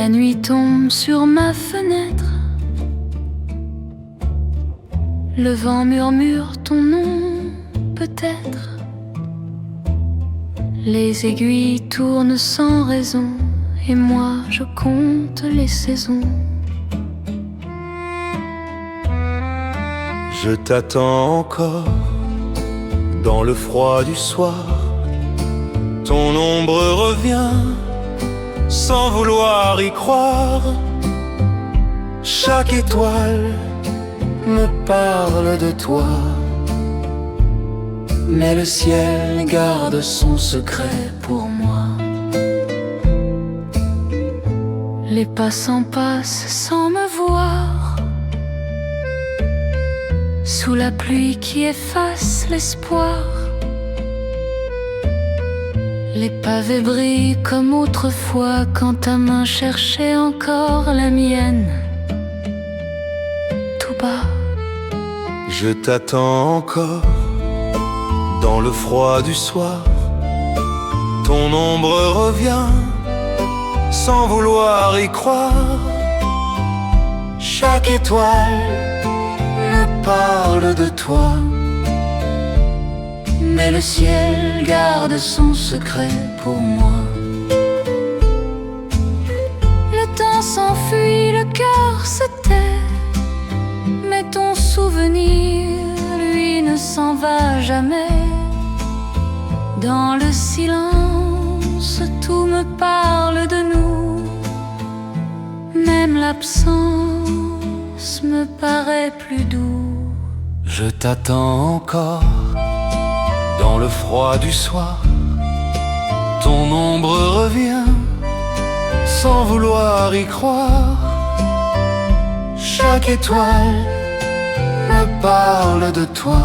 La nuit tombe sur ma fenêtre. Le vent murmure ton nom, peut-être. Les aiguilles tournent sans raison, et moi je compte les saisons. Je t'attends encore dans le froid du soir. Ton ombre revient sans vouloir y croire. Chaque étoile me parle de toi, mais le ciel garde son secret pour moi. Les passants passent sans me voir, sous la pluie qui efface l'espoir. Les pavés brillent comme autrefois, quand ta main cherchait encore la mienne. Tout bas, je t'attends encore dans le froid du soir. Ton ombre revient sans vouloir y croire. Chaque étoile me parle de toi, mais le ciel garde son secret pour moi. le temps s'enfuit, le cœur se tait, mais ton souvenir, lui, ne s'en va jamais. Dans le silence, tout me parle de nous. Même l'absence me paraît plus doux. Je t'attends encore dans le froid du soir. Ton ombre revient sans vouloir y croire. Chaque étoile me parle de toi,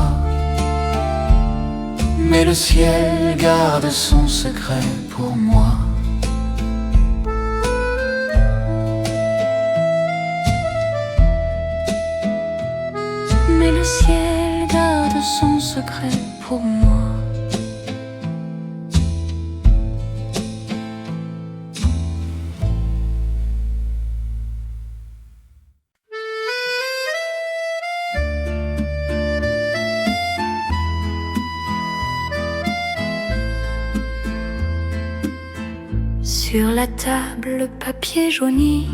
mais le ciel garde son secret pour moi. Mais le ciel garde son secret pour moi. Sur la table, le papier jauni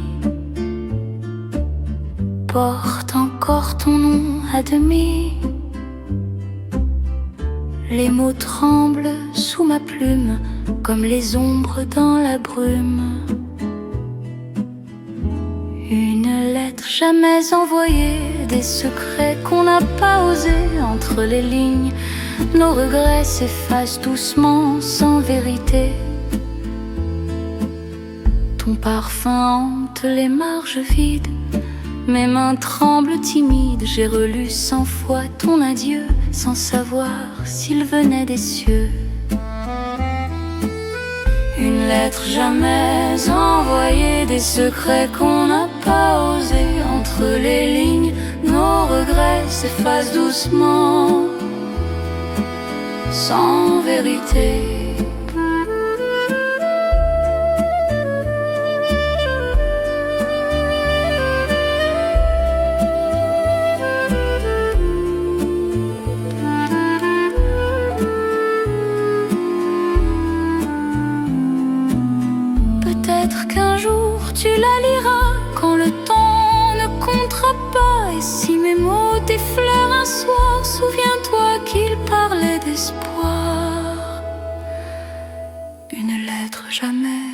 porte encore ton nom à demi. Les mots tremblent sous ma plume, comme les ombres dans la brume. Une lettre jamais envoyée, des secrets qu'on n'a pas osés. Entre les lignes, nos regrets s'effacent doucement, sans vérité. Ton parfum hante les marges vides. Mes mains tremblent timides. J'ai relu 100 fois ton adieu, sans savoir s'il venait des cieux. Une lettre jamais envoyée, des secrets qu'on n'a pas osés. Entre les lignes, nos regrets s'effacent doucement, sans vérité. Peut-être qu'un jour tu la liras, quand le temps ne comptera pas. Et si mes mots t'effleurent un soir, souviens-toi qu'ils parlaient d'espoir. Une lettre jamais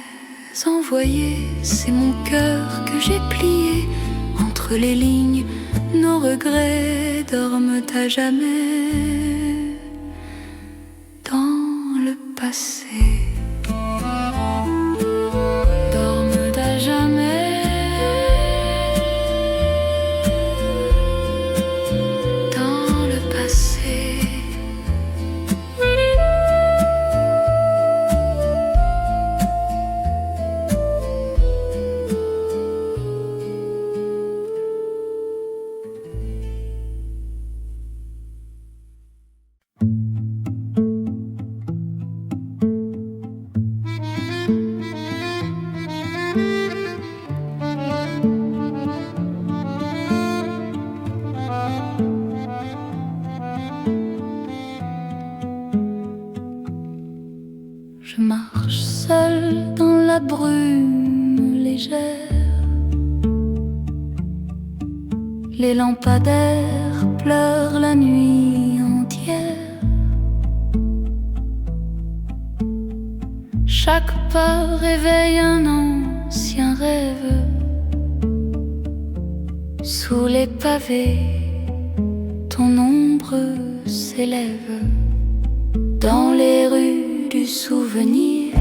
envoyée, c'est mon cœur que j'ai plié. Entre les lignes, nos regrets dorment à jamais dans le passé. Les lampadaires pleurent la nuit entière. Chaque pas réveille un ancien rêve. Sous les pavés, ton ombre s'élève. Dans les rues du souvenir,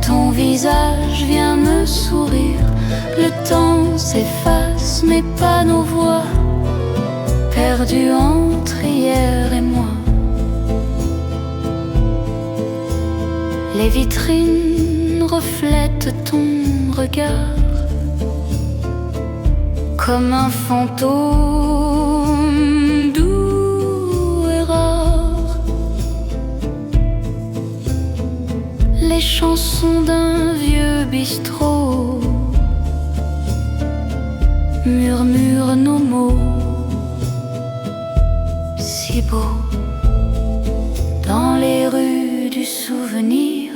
ton visage vient me sourire. Le temps s'efface, mais pas nos voix, perdues entre hier et moi. Les vitrines reflètent ton regard comme un fantôme doux et rare. Les chansons d'un vieux bistrot murmurent nos mots si beaux. Dans les rues du souvenir,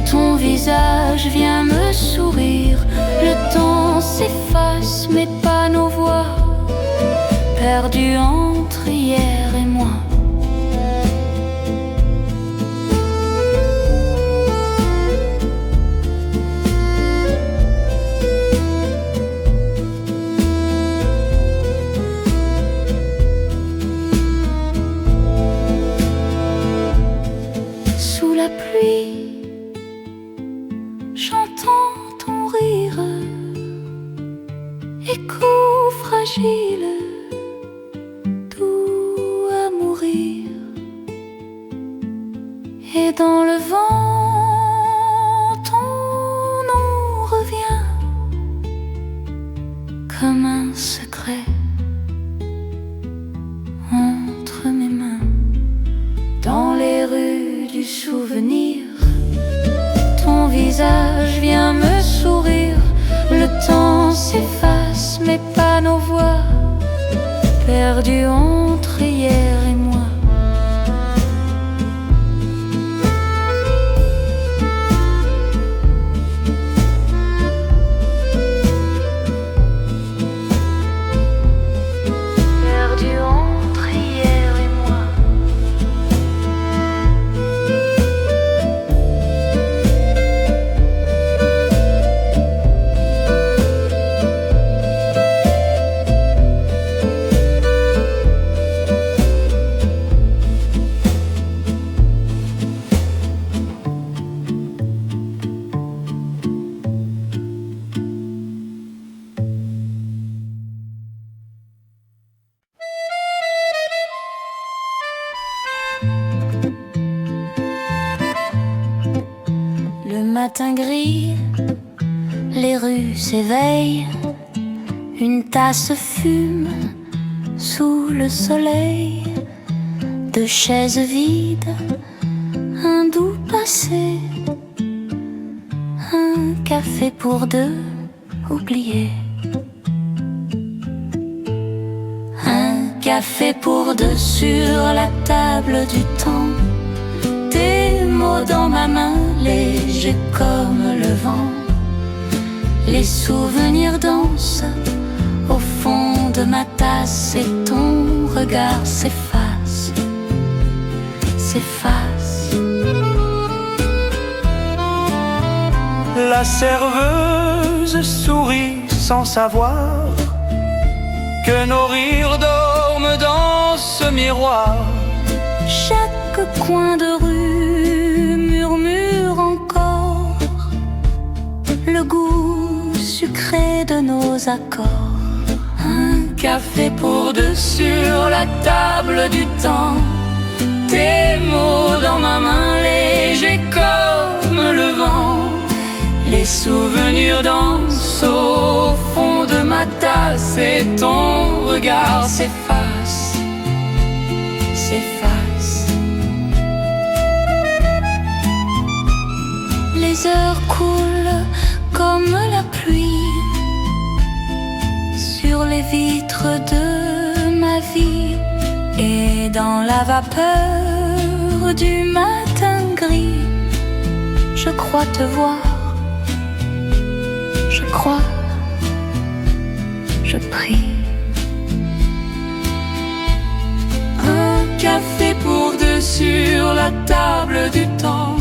ton visage vient me sourire. Le temps s'efface, mais pas nos voix, perdues entre hier et moi. Sous la pluie, j'entends ton rire, écho fragile, doux à mourir. Et dans le vent, ton nom revient comme un secret entre mes mains. Dans les rues du souvenir, ton visage vient me sourire. Le temps s'efface, mais pas nos voix, perdues entre hier et moi. Perdues entre hier et moi. Le matin gris, les rues s'éveillent. Une tasse fume sous le soleil. Deux chaises vides, un doux passé, un café pour deux oubliés. Un café pour deux sur la table du temps. Tes mots dans ma main, légers comme le vent. Les souvenirs dansent au fond de ma tasse et ton regard s'efface, s'efface. La serveuse sourit sans savoir que nos rires dorment dans ce miroir. Chaque coin de rue murmure encore le goût sucré de nos accords. Un café pour deux sur la table du temps. Tes mots dans ma main, légers comme le vent. Les souvenirs dansent au fond de ma tasse et ton regard s'efface, s'efface. Les heures coulent comme la pluie sur les vitres de ma vie. Et dans la vapeur du matin gris, je crois te voir, je crois je prie. Un café pour deux sur la table du temps.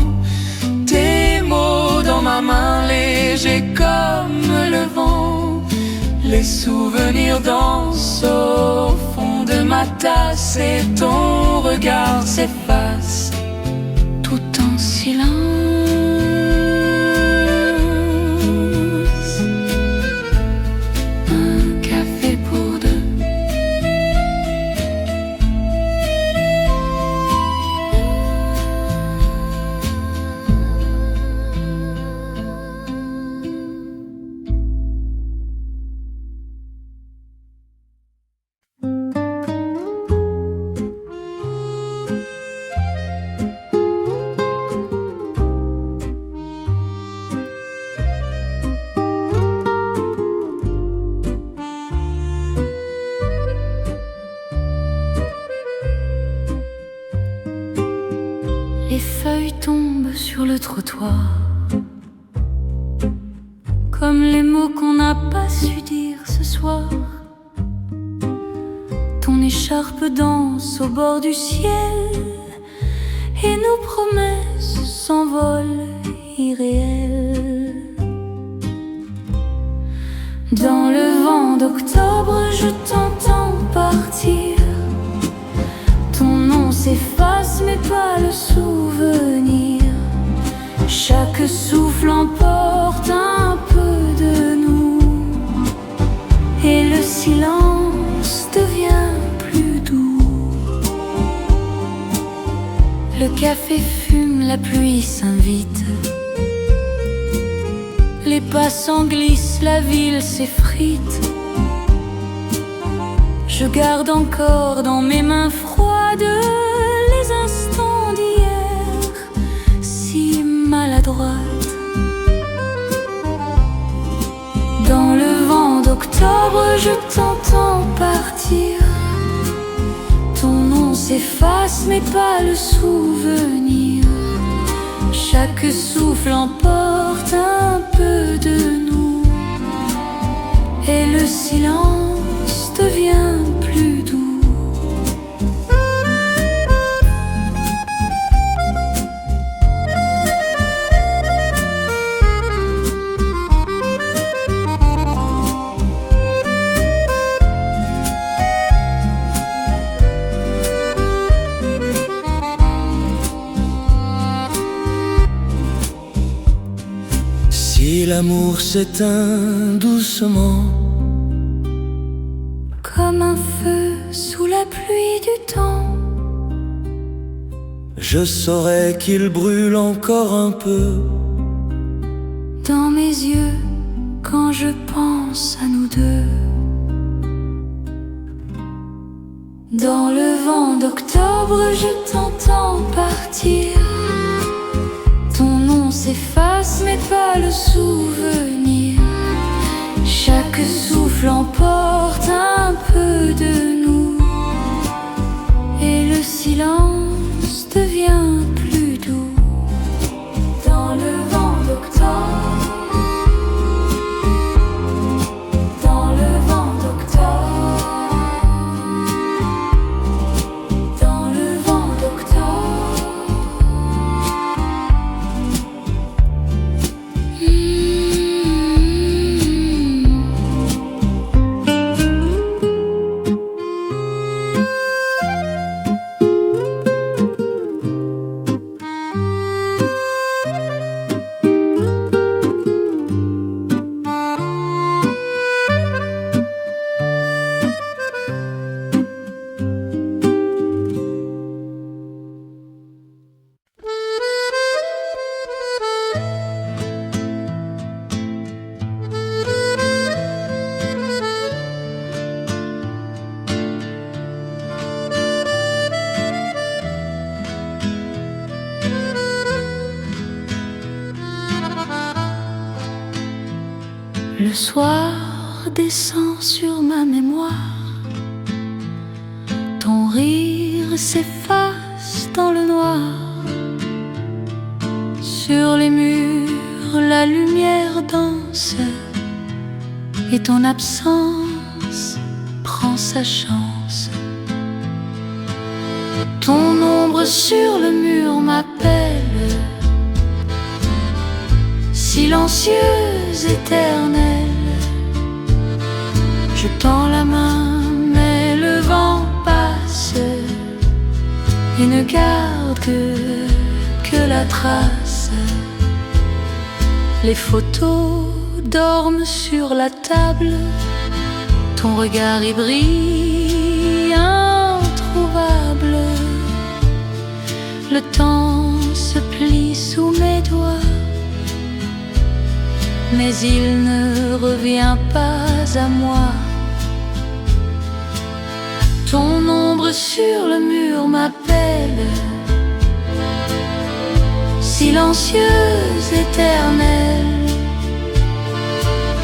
Tes mots dans ma main, légers comme le vent. Les souvenirs dansent au fond de ma tasse et ton regard s'efface tout en silence. Un café pour deux. Les feuilles tombent sur le trottoir, comme les mots qu'on n'a pas su dire ce soir. Ton écharpe danse au bord du ciel et nos promesses s'envolent irréelles. Dans le vent d'octobre, je t'entends partir. Ton nom s'efface mais pas le souvenir. Chaque souffle emporte un peu de nous et le silence devient plus doux. Le café fume, la pluie s'invite. Les passants glissent, la ville s'effrite. Je garde encore dans mes mains froides les instants d'hier, si maladroite. Dans le vent d'octobre, je t'entends partir. Ton nom s'efface, mais pas le souvenir. Chaque souffle emporte un peu de nous et le silence devient plus doux. Si l'amour s'éteint doucement, comme un feu sous la pluie du temps, je saurais qu'il brûle encore un peu dans mes yeux quand je pense à nous deux. Dans le vent d'octobre, je t'entends partir. Ton nom s'efface mais pas le souvenir. Chaque souffle emporte un peu de nous et le silence devient plus doux. Dans le vent d'octobre, dans le vent d'octobre, dans le vent d'octobre. Le soir descend sur ma mémoire. Ton rire s'efface dans le noir. Sur les murs, la lumière danse et ton absence passe, prend sa chance. Ton ombre sur le mur m'appelle, silencieuse, éternelle. Je tends la main, mais le vent passe et ne garde que la trace. Les photos dorment sur la table, ton regard y brille, introuvable. Le temps se plie sous mes doigts, mais il ne revient pas à moi. Ton ombre sur le mur m'appelle, silencieuse, éternelle.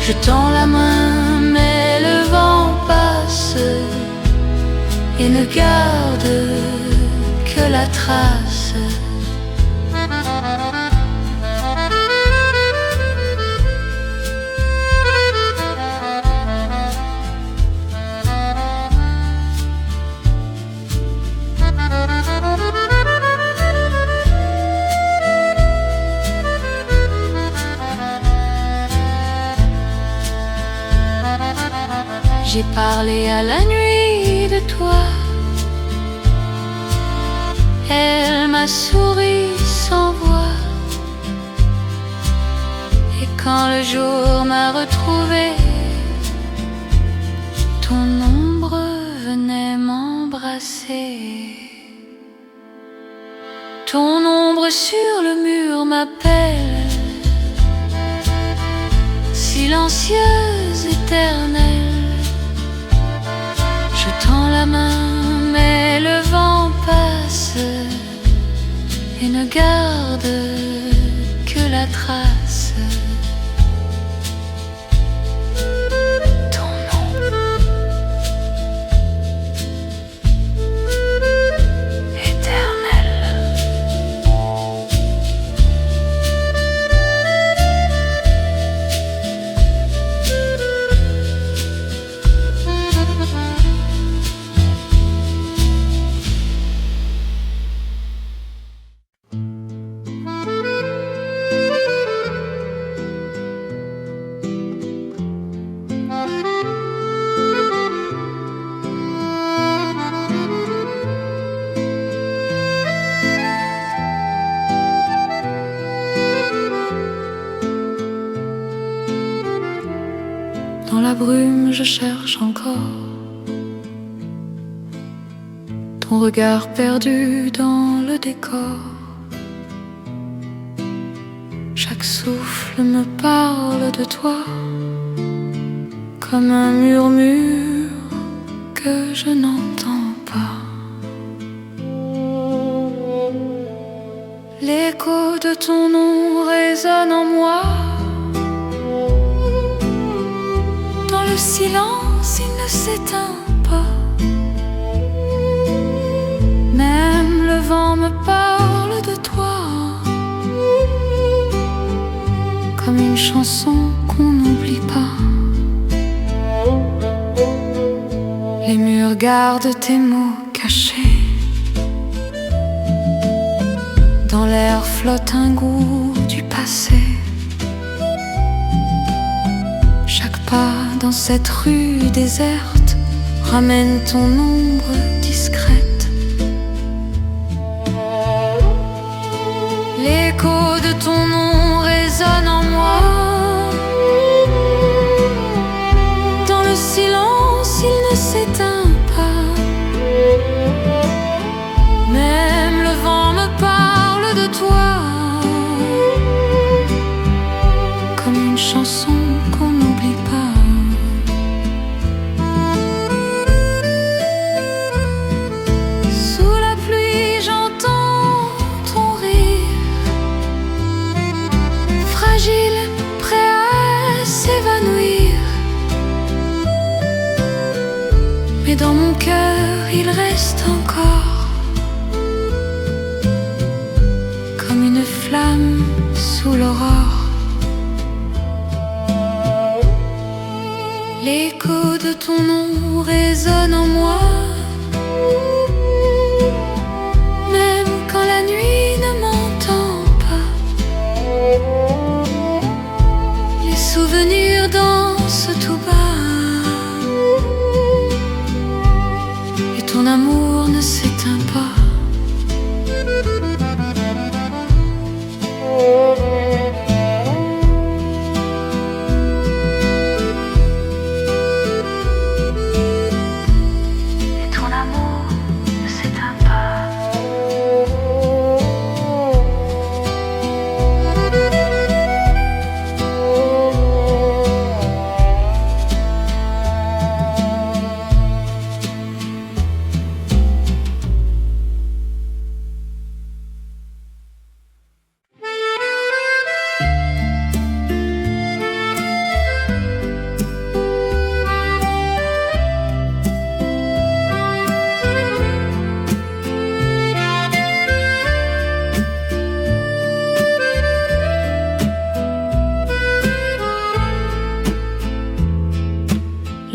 Je tends la main, mais le vent passe et ne garde que la trace. J'ai parlé à la nuit de toi, elle m'a souri sans voix. Et quand le jour m'a retrouvé, ton ombre venait m'embrasser. Ton ombre sur le mur m'appelle, silencieuse, éternelle. Je tends la main, mais le vent passe et ne garde que la trace. Ton ombre éternelle. Dans la brume, je cherche encore ton regard perdu dans le décor. Chaque souffle me parle de toi, comme un murmure que je n'entends pas. L'écho de ton nom résonne en moi. Le silence, il ne s'éteint pas. Même le vent me parle de toi, comme une chanson qu'on n'oublie pas. Les murs gardent tes mots cachés. Dans l'air flotte un goût du passé. Dans cette rue déserte, ramène ton ombre discrète. L'écho de ton nom résonne en moi. Dans le silence, il ne s'éteint pas. Même le vent me parle de toi, comme une chanson qu'on n'oublie pas. Prêt à s'évanouir, mais dans mon cœur il reste encore comme une flamme sous l'aurore. L'écho de ton nom résonne en moi, même quand la nuit ne m'entend pas. Les souvenirs dansent tout bas, et ton amour ne s'éteint pas.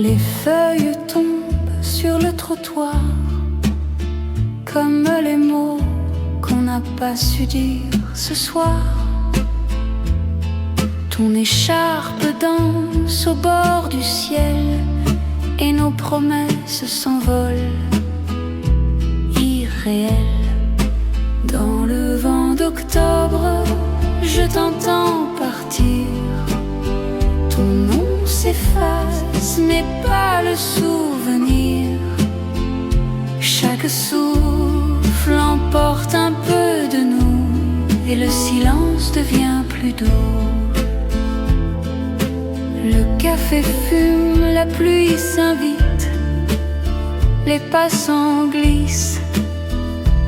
Les feuilles tombent sur le trottoir, comme les mots qu'on n'a pas su dire ce soir. Ton écharpe danse au bord du ciel, et nos promesses s'envolent, irréelles. Dans le vent d'octobre, je t'entends partir. Ton nom s'efface, mais pas le souvenir. Chaque souffle emporte un peu de nous, et le silence devient plus doux. Le café fume, la pluie s'invite, les passants glissent,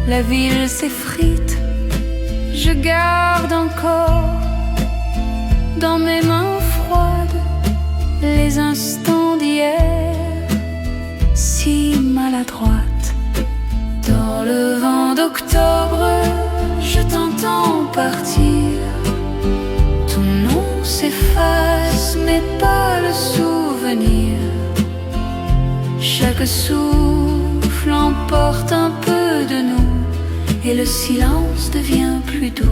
la ville s'effrite. Je garde encore dans mes mains froides les instants d'hier, si maladroite. Dans le vent d'octobre, je t'entends partir. Ton nom s'efface, mais pas le souvenir. Chaque souffle emporte un peu de nous, et le silence devient plus doux.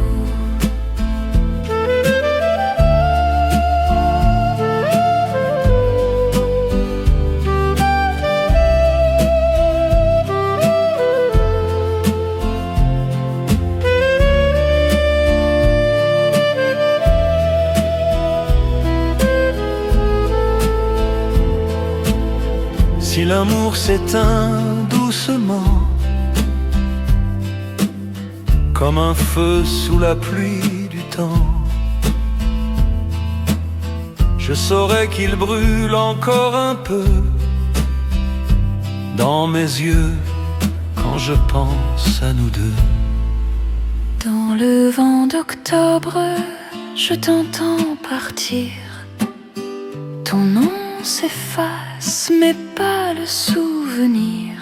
Si l'amour s'éteint doucement, comme un feu sous la pluie du temps, je saurais qu'il brûle encore un peu dans mes yeux quand je pense à nous deux. Dans le vent d'octobre, je t'entends partir. Ton nom s'efface, mais pas le souvenir.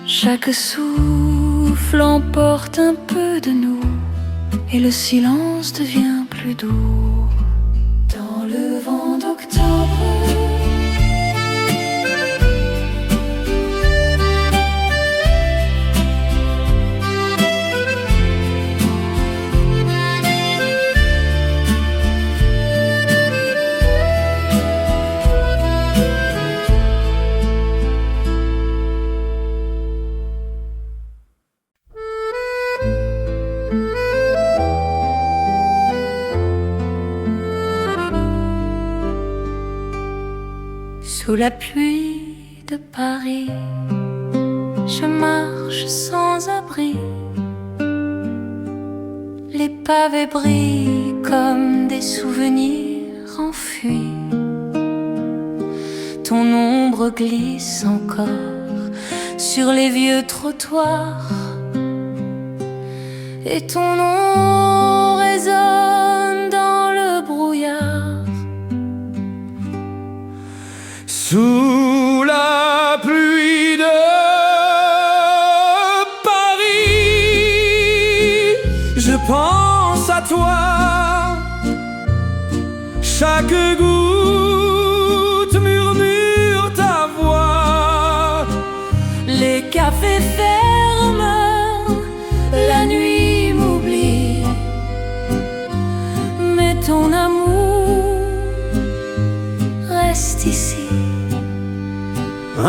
Chaque souffle emporte un peu de nous, et le silence devient plus doux. Dans le vent d'octobre, sous la pluie de Paris, je marche sans abri. Les pavés brillent comme des souvenirs enfuis. Ton ombre glisse encore sur les vieux trottoirs, et ton nom résonne dans le brouillard. Sous la pluie de Paris, je pense à toi. Chaque goutte ici.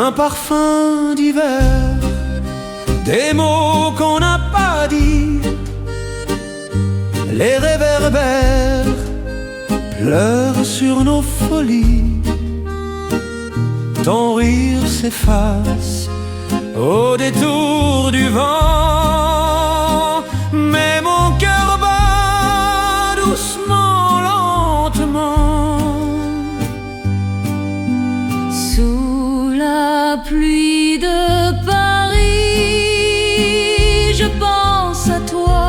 Un parfum d'hiver, des mots qu'on n'a pas dit, les réverbères pleurent sur nos folies. Ton rire s'efface au détour du vent, mais mon cœur bat doucement, lentement. Sous la pluie de Paris, je pense à toi.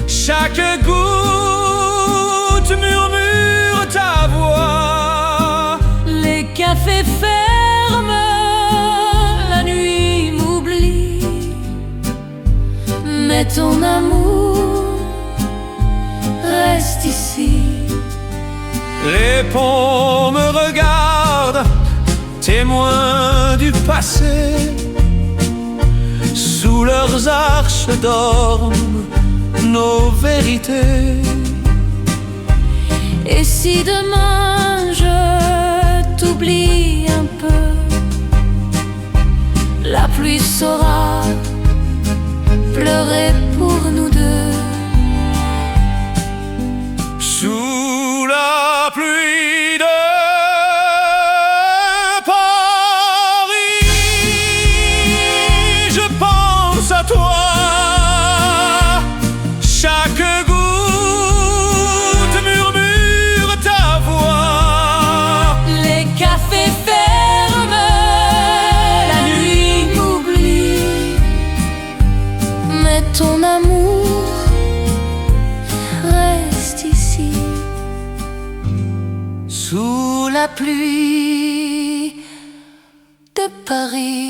Chaque goutte murmure ta voix. Les cafés ferment, la nuit m'oublie, mais ton amour reste ici. Les ponts me regardent, témoins du passé. Sous leurs arches dorment nos vérités. Et si demain je t'oublie un peu, la pluie saura pleurer pour nous deux. Sous la pluie de Paris, je pense à toi. Chaque goutte murmure ta voix. Les cafés ferment, la nuit m'oublie, mais ton amour reste ici. Sous la pluie de Paris.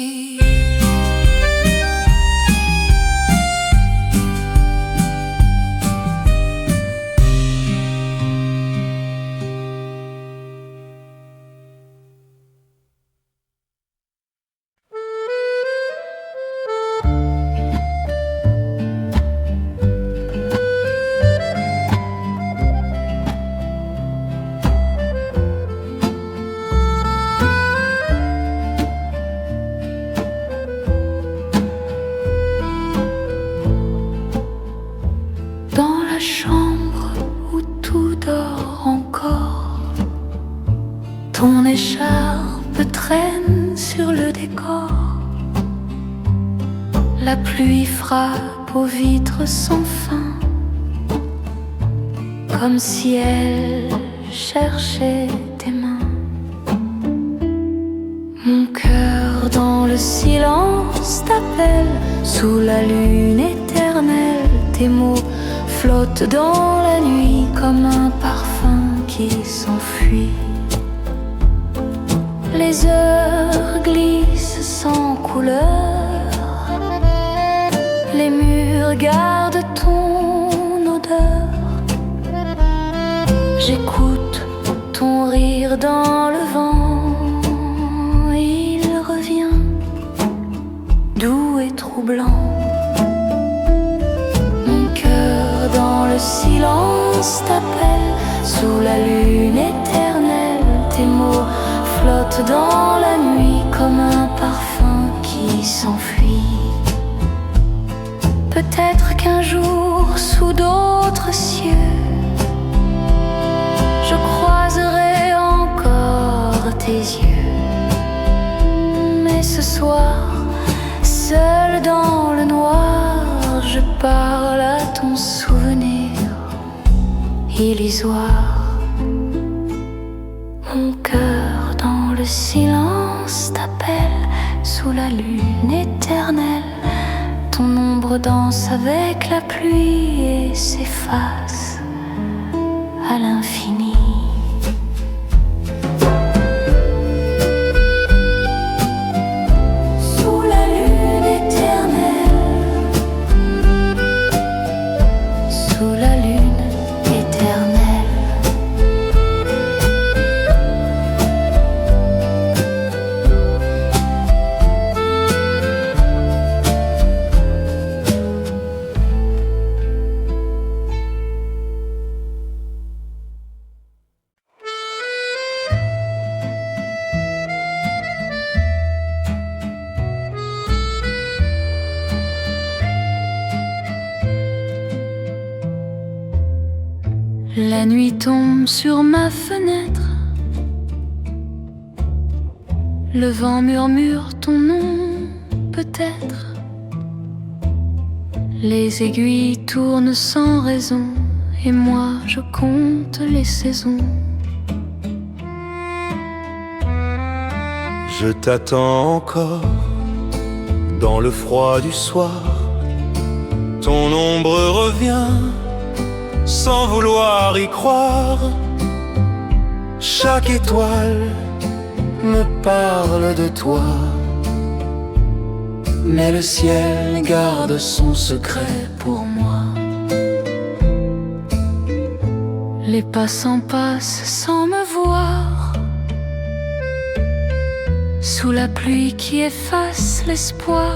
Dans la chambre où tout dort encore, ton écharpe traîne sur le décor. La pluie frappe aux vitres sans fin, comme si elle cherchait tes mains. Mon cœur dans le silence t'appelle, sous la lune éternelle. Tes mots flottent dans la nuit comme un parfum qui s'enfuit. Les heures glissent sans couleur, les murs gardent ton odeur. J'écoute ton rire dans le vent, il revient doux et troublant. Mon cœur dans le silence t'appelle, sous la lune éternelle. Tes mots flottent dans la nuit comme un parfum qui s'enfuit. Peut-être qu'un jour, sous d'autres cieux, je croiserai encore tes yeux. Mais ce soir, seul dans le noir, je parle à ton souvenir illusoire. Mon cœur dans le silence t'appelle, sous la lune éternelle. Ton ombre danse avec la pluie et s'efface à l'infini. Sous la lune éternelle, sous la lune éternelle. La nuit tombe sur ma fenêtre. Le vent murmure ton nom, peut-être. Les aiguilles tournent sans raison, et moi je compte les saisons. Je t'attends encore dans le froid du soir. Ton ombre revient sans vouloir y croire. Chaque étoile me parle de toi, mais le ciel garde son secret pour moi. Les passants passent sans me voir, sous la pluie qui efface l'espoir.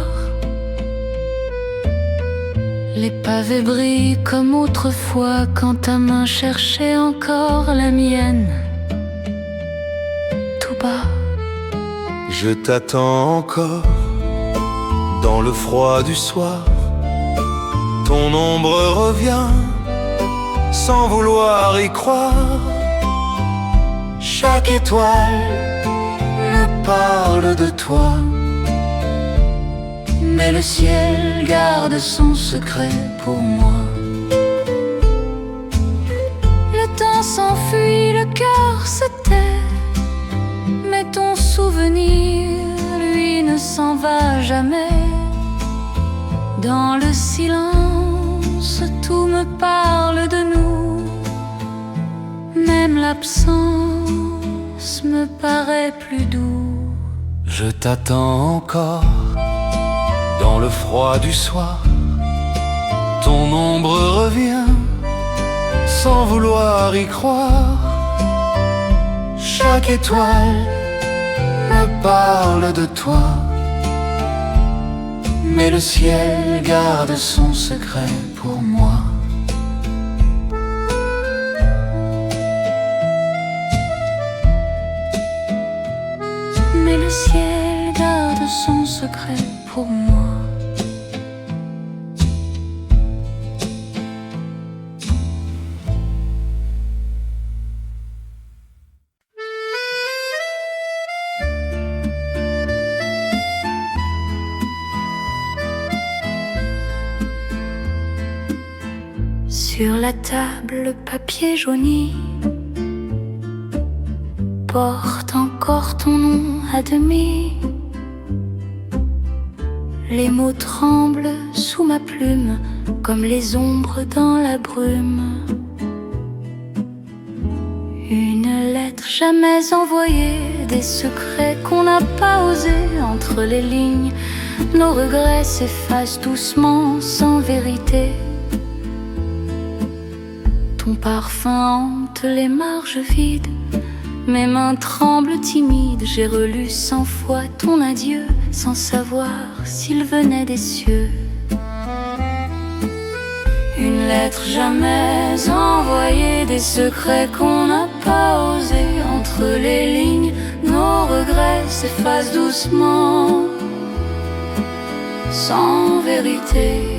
Les pavés brillent comme autrefois, quand ta main cherchait encore la mienne. Tout bas, je t'attends encore dans le froid du soir. Ton ombre revient sans vouloir y croire. Chaque étoile me parle de toi, mais le ciel garde son secret pour moi. le temps s'enfuit, le cœur se tait, mais ton souvenir, lui, ne s'en va jamais. Dans le silence, tout me parle de nous, même l'absence me paraît plus doux. Je t'attends encore dans le froid du soir. Ton ombre revient sans vouloir y croire. Chaque étoile me parle de toi, mais le ciel garde son secret pour moi. Mais le ciel garde son secret pour moi. Sur la table, le papier jauni porte encore ton nom à demi. Les mots tremblent sous ma plume, comme les ombres dans la brume. Une lettre jamais envoyée, des secrets qu'on n'a pas osés. Entre les lignes, nos regrets s'effacent doucement, sans vérité. Ton parfum hante les marges vides, mes mains tremblent timides. J'ai relu 100 fois ton adieu, sans savoir s'il venait des cieux. Une lettre jamais envoyée, des secrets qu'on n'a pas osés. Entre les lignes, nos regrets s'effacent doucement, sans vérité.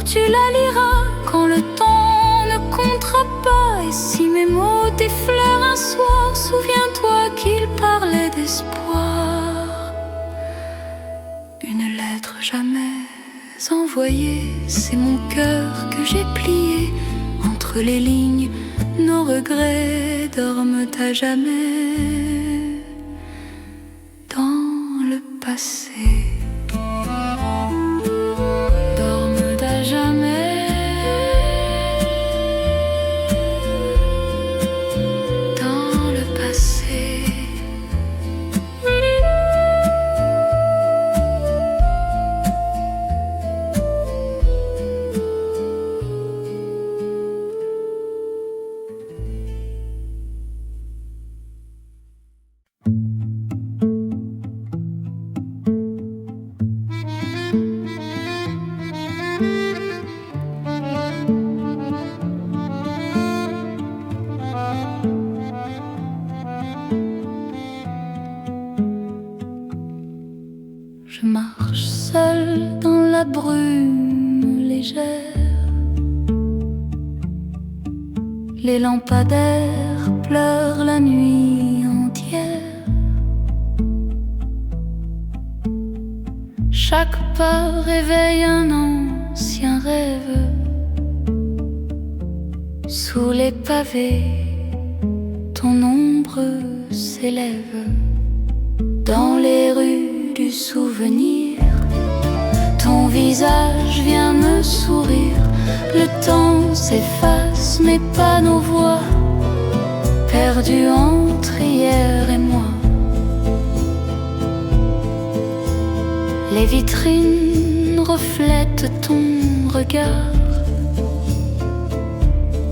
Tu la liras quand le temps ne comptera pas. Et si mes mots t'effleurent un soir, souviens-toi qu'ils parlaient d'espoir. Une lettre jamais envoyée, c'est mon cœur que j'ai plié. Entre les lignes, nos regrets dorment à jamais dans le passé. Les lampadaires pleurent la nuit entière. Chaque pas réveille un ancien rêve. Sous les pavés, ton ombre s'élève. Dans les rues du souvenir, ton visage vient me sourire. Le temps s'efface, mais pas nos voix, perdues entre hier et moi. Les vitrines reflètent ton regard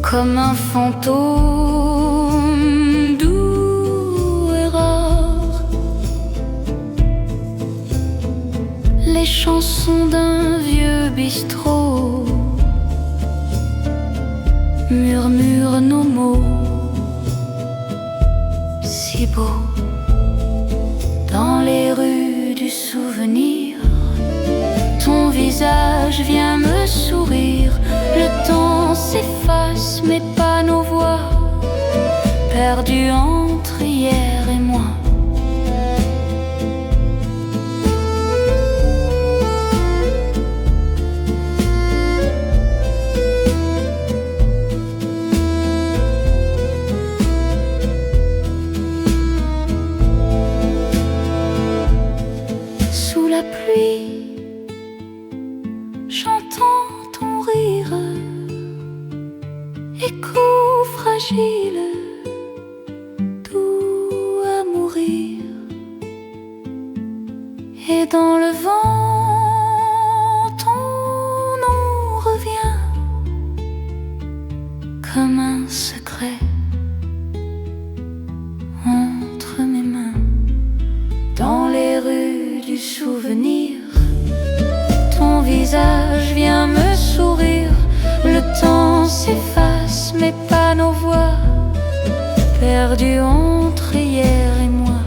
comme un fantôme doux et rare. Les chansons d'un vieux bistrot murmurent nos mots si beaux. Dans les rues du souvenir, ton visage vient me sourire. Le temps s'efface, mais pas nos voix, perdues entre hier et moi. Sous la pluie, j'entends ton rire, écho fragile, doux à mourir. Et dans le vent, ton nom revient comme un secret entre mes mains. Dans les rues du souvenir, ton visage vient me sourire. Le temps s'efface, mais pas nos voix, perdues entre hier et moi.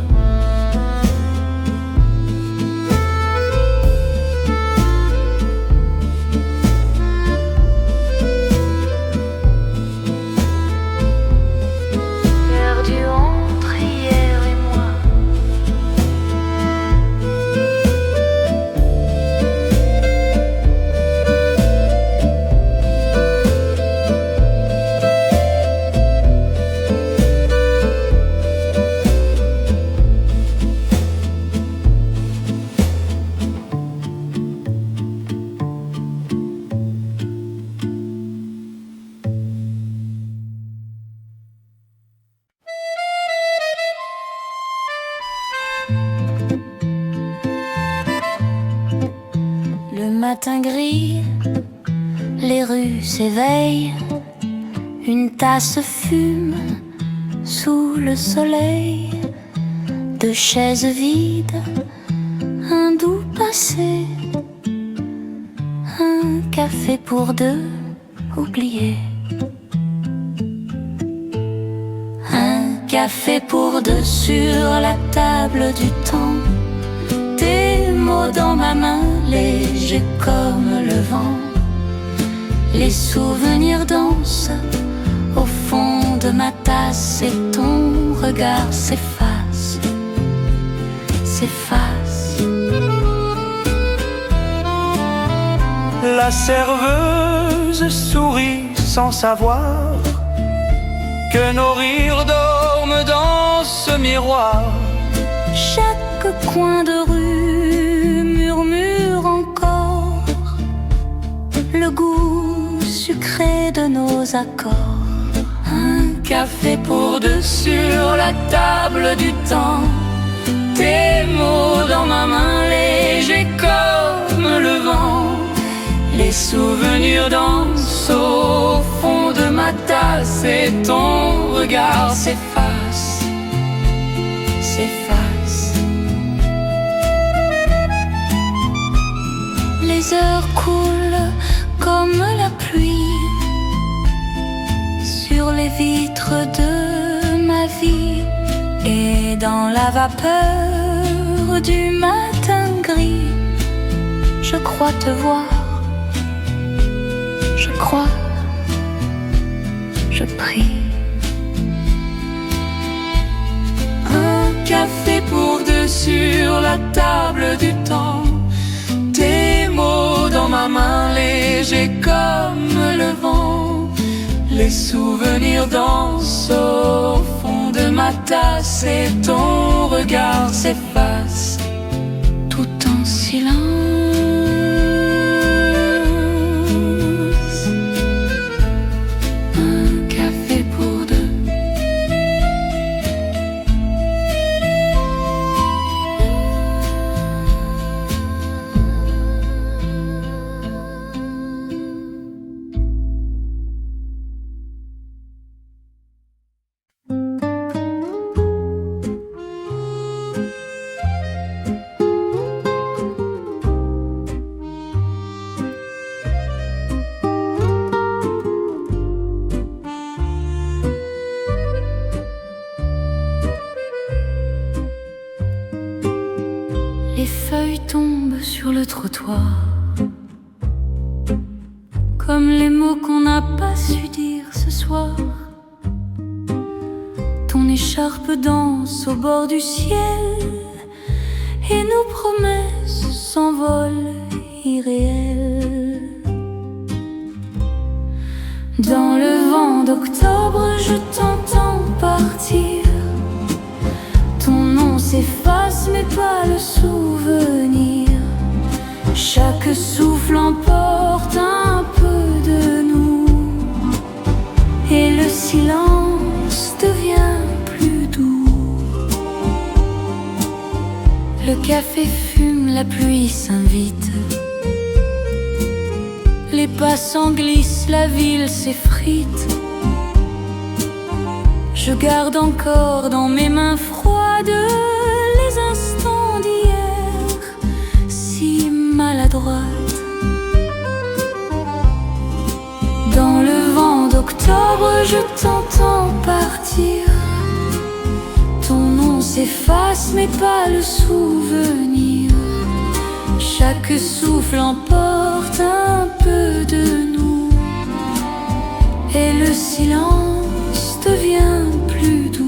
Perdues entre hier et moi. Le matin gris, les rues s'éveillent. Une tasse fume sous le soleil. Deux chaises vides, un doux passé, un café pour deux oublié. Un café pour deux sur la table du temps. Tes mots dans ma main, légers comme le vent. Les souvenirs dansent au fond de ma tasse et ton regard s'efface, s'efface. La serveuse sourit sans savoir que nos rires dorment dans ce miroir. Chaque coin de rue murmure encore le goût sucré de nos accords. Un café pour deux sur la table du temps. Tes mots dans ma main, légers comme le vent. Les souvenirs dansent au fond de ma tasse et ton regard s'efface, s'efface. Les heures coulent comme la pluie sur les vitres de ma vie. Et dans la vapeur du matin gris, je crois te voir, je crois je prie. Un café pour deux sur la table du temps. Tes mots dans ma main, légers comme le vent. Les souvenirs dansent au fond de ma tasse et ton regard s'efface tout en silence. Un café pour deux. Les feuilles tombent sur le trottoir, comme les mots qu'on n'a pas su dire ce soir. Ton écharpe danse au bord du ciel et nos promesses s'envolent irréelles. Dans le vent d'octobre, je t'entends partir. Ton nom s'efface mais pas le souvenir. Chaque souffle emporte un peu de nous et le silence devient plus doux. Le café fume, la pluie s'invite. Les passants glissent, la ville s'effrite. Je garde encore dans mes mains froides les instants d'hier, si maladroite. Dans le vent d'octobre, je t'entends partir. Ton nom s'efface mais pas le souvenir. Chaque souffle emporte un peu de nous et le silence devient plus doux.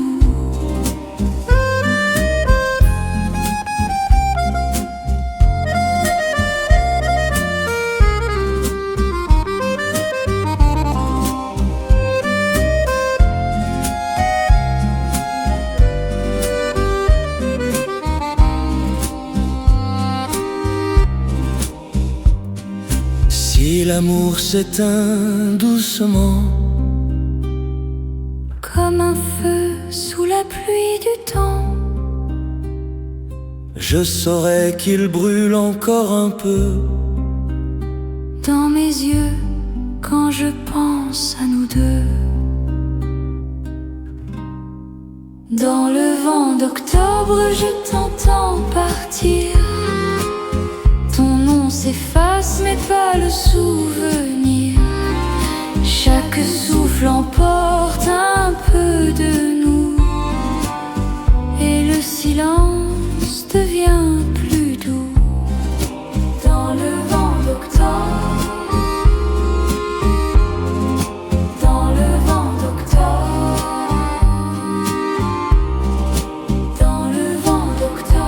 Si l'amour s'éteint doucement, Comme un feu sous la pluie du temps, je saurais qu'il brûle encore un peu. dans mes yeux, quand je pense à nous deux. Dans le vent d'octobre, je t'entends partir. Ton nom s'efface mais pas le souvenir. Chaque souffle emporte un peu de nous et le silence devient plus doux. Dans le vent d'octobre, dans le vent d'octobre, dans le vent d'octobre.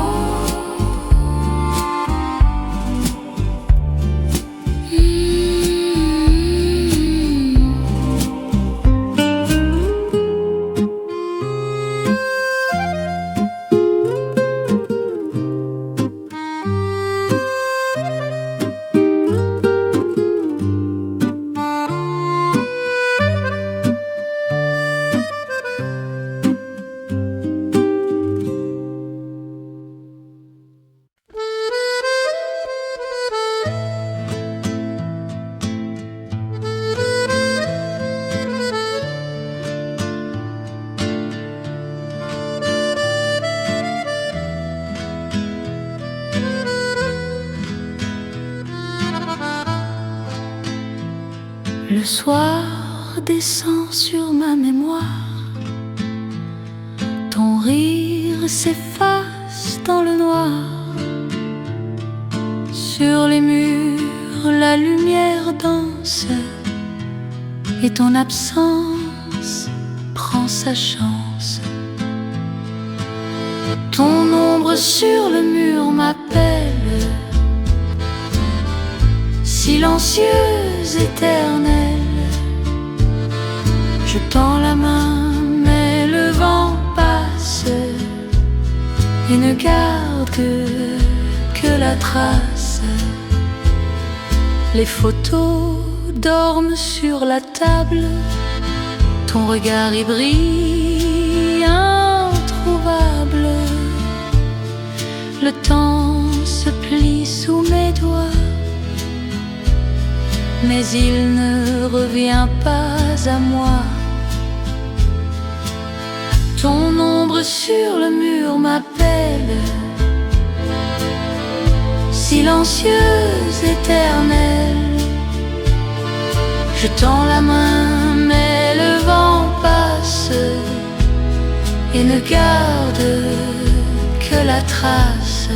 Le soir descend sur ma mémoire. Ton rire s'efface dans le noir. Sur les murs, la lumière danse et ton absence passe, prend sa chance. Ton ombre sur le mur m'appelle, silencieuse, éternelle. Je tends la main, mais le vent passe et ne garde que la trace. Les photos dorment sur la table, ton regard y brille, introuvable. Le temps se plie sous mes doigts, mais il ne revient pas à moi. Ton ombre sur le mur m'appelle, silencieuse, éternelle. Je tends la main, mais le vent passe et ne garde que la trace.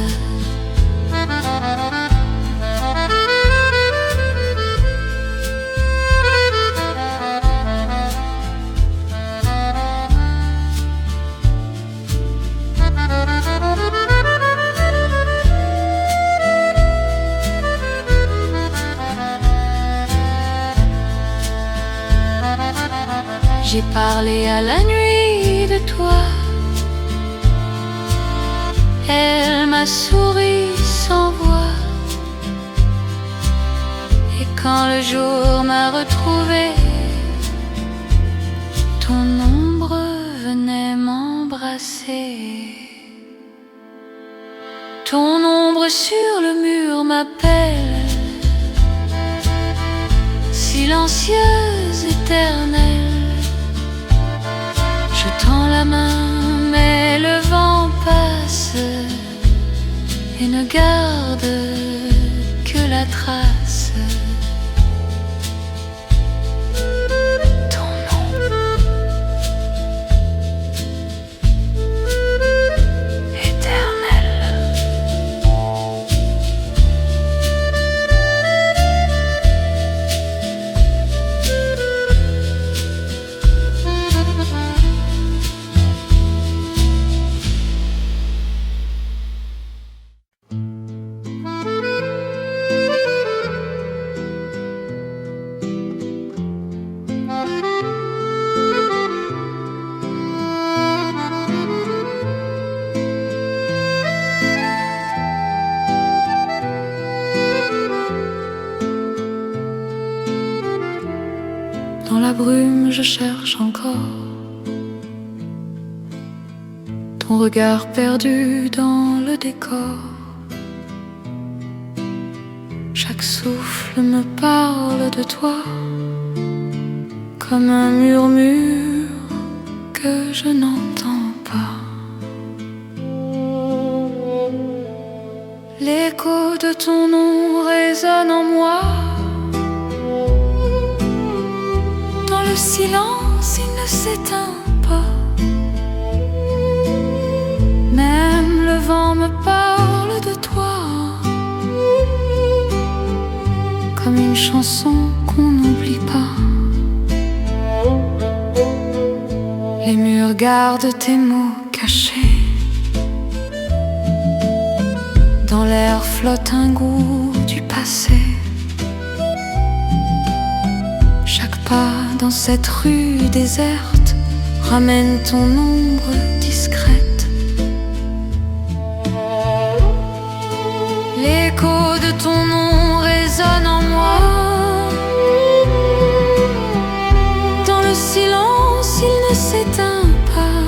J'ai parlé à la nuit de toi, elle m'a souri sans voix. Et quand le jour m'a retrouvé, ton ombre venait m'embrasser. Ton ombre sur le mur m'appelle, silencieuse, éternelle. Je tends la main, mais le vent passe et ne garde que la trace. Ton ombre éternelle. Dans la brume, je cherche encore ton regard perdu dans le décor. Chaque souffle me parle de toi, comme un murmure que je n'entends pas. L'écho de ton nom résonne en moi. Dans le silence, il ne s'éteint pas. Même le vent me parle de toi, comme une chanson qu'on n'oublie pas. Les murs gardent tes mots cachés. Dans l'air flotte un goût du passé. Chaque pas dans cette rue déserte ramène ton ombre discrète. L'écho de ton nom résonne en moi. Dans le silence, il ne s'éteint pas.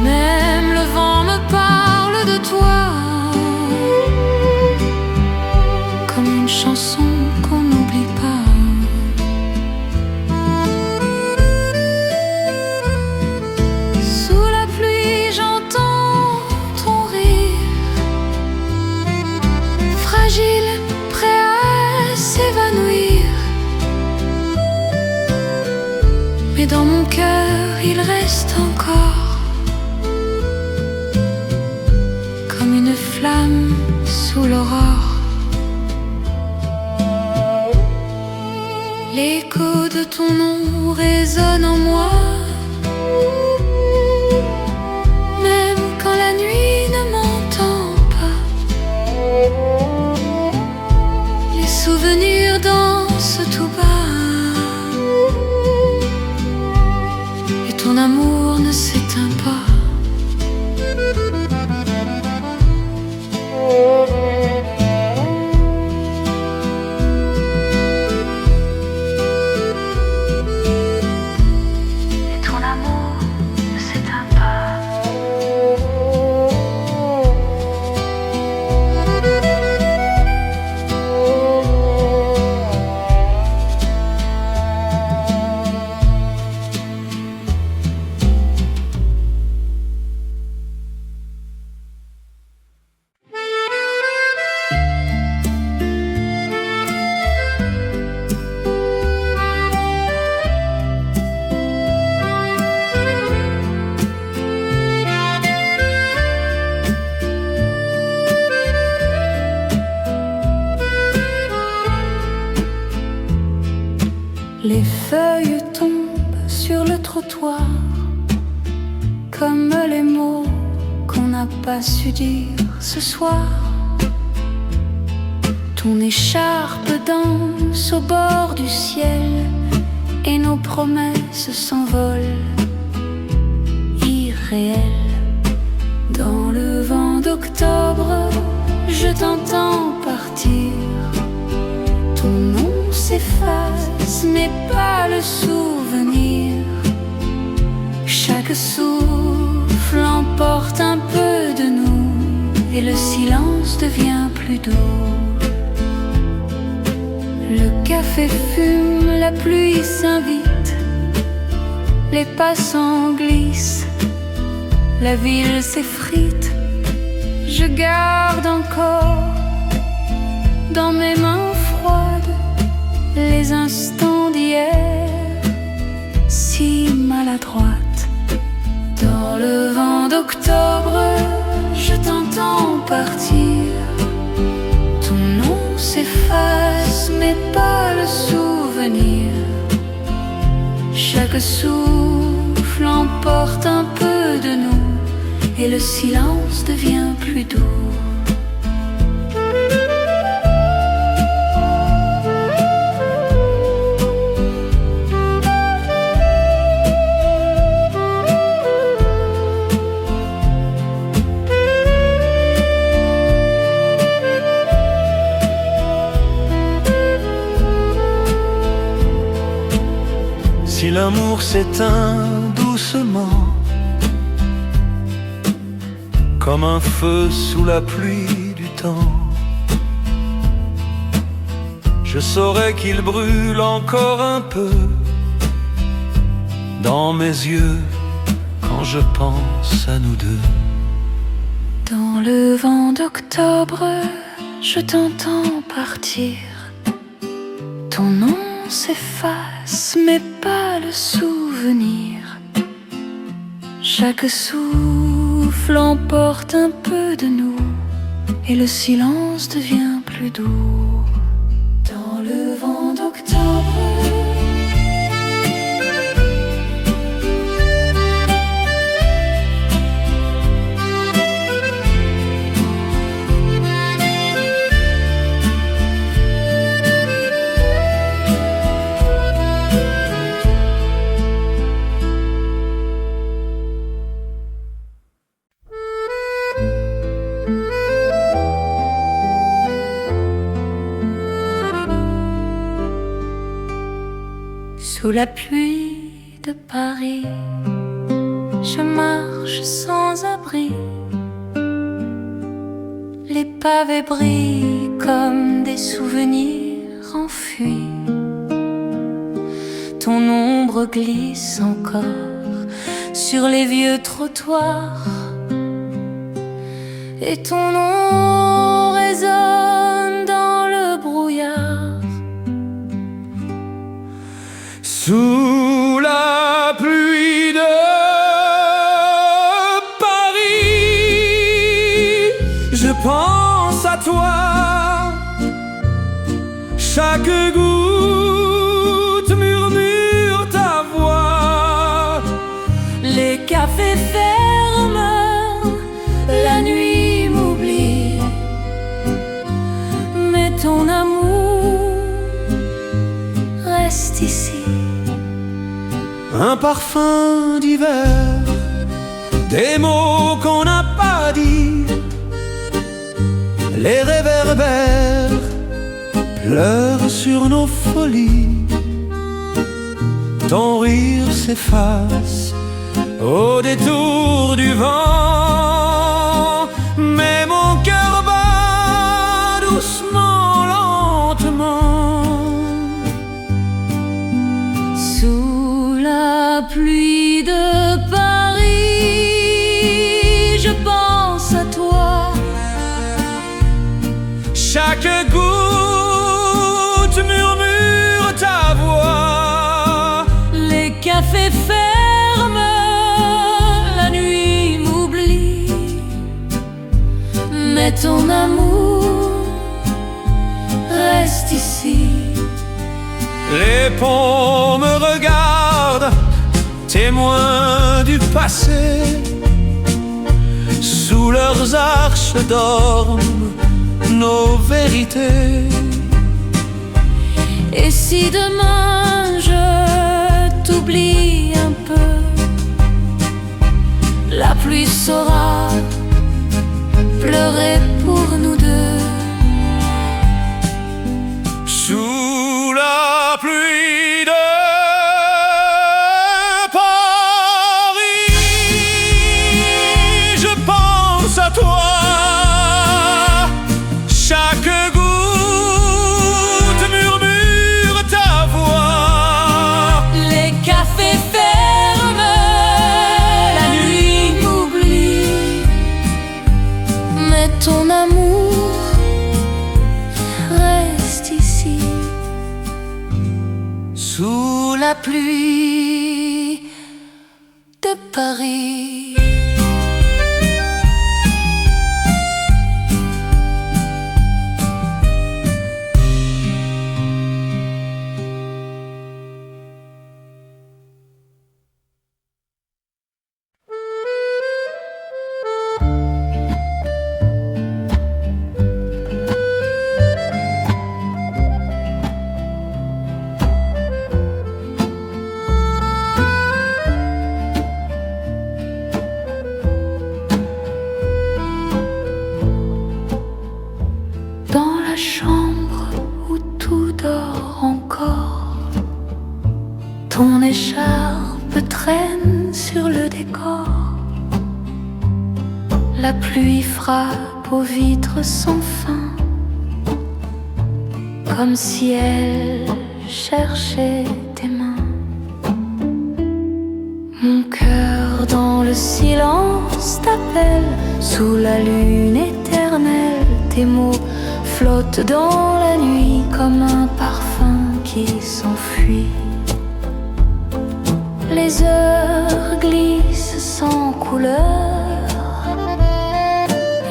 Même le vent me parle de toi, comme une chanson qu'on n'oublie pas. Sous la pluie, j'entends ton rire, fragile, prêt à s'évanouir. Mais dans mon cœur, il reste encore comme une flamme sous l'aurore. L'écho de ton nom résonne en moi. Même quand la nuit ne m'entend pas, les souvenirs dansent tout bas. Et ton amour ne s'éteint pas. Les feuilles tombent sur le trottoir comme les mots qu'on n'a pas su dire ce soir. Ton écharpe danse au bord du ciel et nos promesses s'envolent irréelles. Dans le vent d'octobre, je t'entends partir. Ton nom s'efface, mais pas le souvenir. Chaque souffle emporte un peu de nous et le silence devient plus doux. Le café fume, la pluie s'invite, les passants glissent, la ville s'effrite. Je garde encore dans mes mains froides les instants d'hier, si maladroite. Dans le vent d'octobre, je t'entends partir. Ton nom s'efface, mais pas le souvenir. Chaque souffle emporte un peu de nous et le silence devient plus doux. Si l'amour s'éteint doucement, comme un feu sous la pluie du temps, je saurais qu'il brûle encore un peu dans mes yeux quand je pense à nous deux. Dans le vent d'octobre, je t'entends partir. Ton nom s'efface, mais pas le souvenir. Chaque souffle emporte un peu de nous et le silence devient plus doux. Dans le vent d'octobre, sous la pluie de Paris, je marche sans abri. Les pavés brillent comme des souvenirs enfuis. Ton ombre glisse encore sur les vieux trottoirs et ton nom résonne dans le brouillard. Sous la pluie de Paris, je pense à toi. Chaque goutte murmure ta un parfum d'hiver, des mots qu'on n'a pas dit, les réverbères pleurent sur nos folies. Ton rire s'efface au détour du vent, mais mon cœur bat doucement, lentement. Sous la pluie de Paris, je pense à toi. Chaque goutte murmure ta voix. Les cafés ferment, la nuit m'oublie, mais ton amour reste ici. Les ponts me regardent, témoins du passé. Sous leurs arches dorment nos vérités. Et si demain je t'oublie un peu, la pluie saura pleurer pour nous deux. Sous la pluie de Paris, je pense à toi. Chaque goutte murmure ta voix. Les cafés ferment, la nuit m'oublie, mais ton amour reste ici. Sous la pluie de Paris. Dans la chambre où tout dort encore, ton écharpe traîne sur le décor. La pluie frappe aux vitres sans fin, comme si elle cherchait tes mains. Mon cœur dans le silence t'appelle, sous la lune éternelle. Tes mots flottent dans la nuit comme un parfum qui s'enfuit. Les heures glissent sans couleur,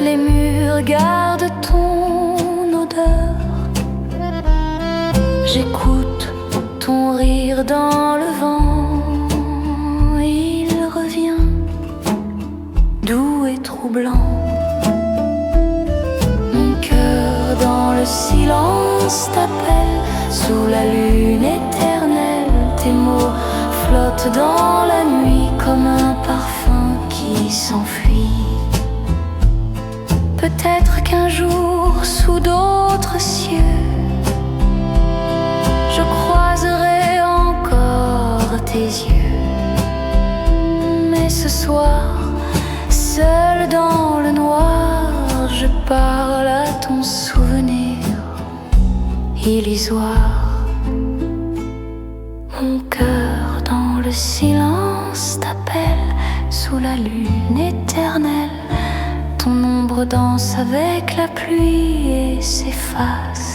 les murs gardent ton odeur. J'écoute ton rire dans le vent, il revient doux et troublant. Dans le silence t'appelle, sous la lune éternelle. Tes mots flottent dans la nuit comme un parfum qui s'enfuit. Peut-être qu'un jour, sous d'autres cieux, je croiserai encore tes yeux. Mais ce soir, seul dans le noir, je parle à ton souvenir illusoire. Mon cœur dans le silence t'appelle, sous la lune éternelle. Ton ombre danse avec la pluie et s'efface.